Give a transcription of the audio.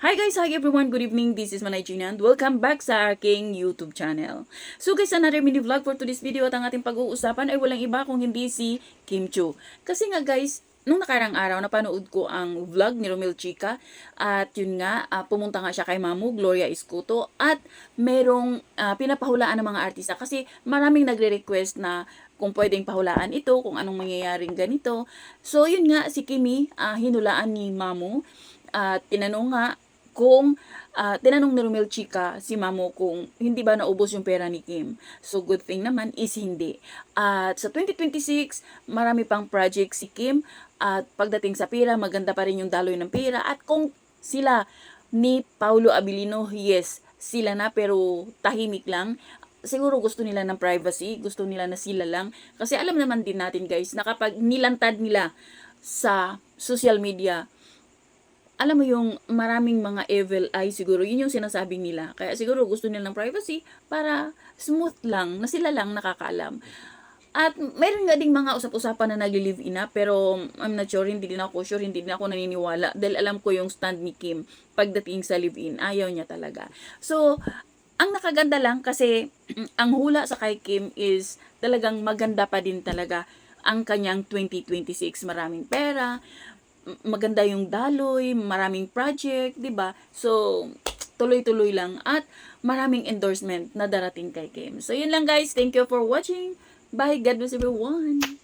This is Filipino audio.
Hi guys! Hi everyone! Good evening! This is Manay Gina and welcome back sa aking YouTube channel. So guys, another mini vlog for today's video at ang ating pag-uusapan ay walang iba kung hindi si Kim Chiu. Kasi nga guys, nung nakarang araw napanood ko ang vlog ni Romel Chica at yun nga, pumunta nga siya kay Mamu, Gloria Escuto at merong pinapahulaan ng mga artista kasi maraming nagre-request na kung pwedeng pahulaan ito, kung anong mangyayaring ganito. So yun nga, si Kimi, hinulaan ni Mamu at tinanong nga kung tinanong ni Romel Chica si Mamo kung hindi ba naubos yung pera ni Kim. So, good thing naman is hindi. At sa 2026, marami pang project si Kim. At pagdating sa pera, maganda pa rin yung daloy ng pera. At kung sila ni Paulo Abilino, yes, sila na pero tahimik lang. Siguro gusto nila ng privacy, gusto nila na sila lang. Kasi alam naman din natin guys, na kapag nilantad nila sa social media, alam mo yung maraming mga evil eye siguro, yun yung sinasabi nila. Kaya siguro gusto nila ng privacy para smooth lang, na sila lang nakakaalam. At mayroon nga ding mga usap-usapan na nagli-live-in na, pero I'm not sure, hindi din ako sure, hindi din ako naniniwala. Dahil alam ko yung stand ni Kim pagdating sa live-in, ayaw niya talaga. So, ang nakaganda lang kasi ang hula sa kay Kim is talagang maganda pa din talaga ang kanyang 2026. Maraming pera, maganda yung daloy, maraming project, 'di ba? So, tuloy-tuloy lang at maraming endorsement na darating kay Kim. So, yun lang guys. Thank you for watching. Bye. God bless everyone.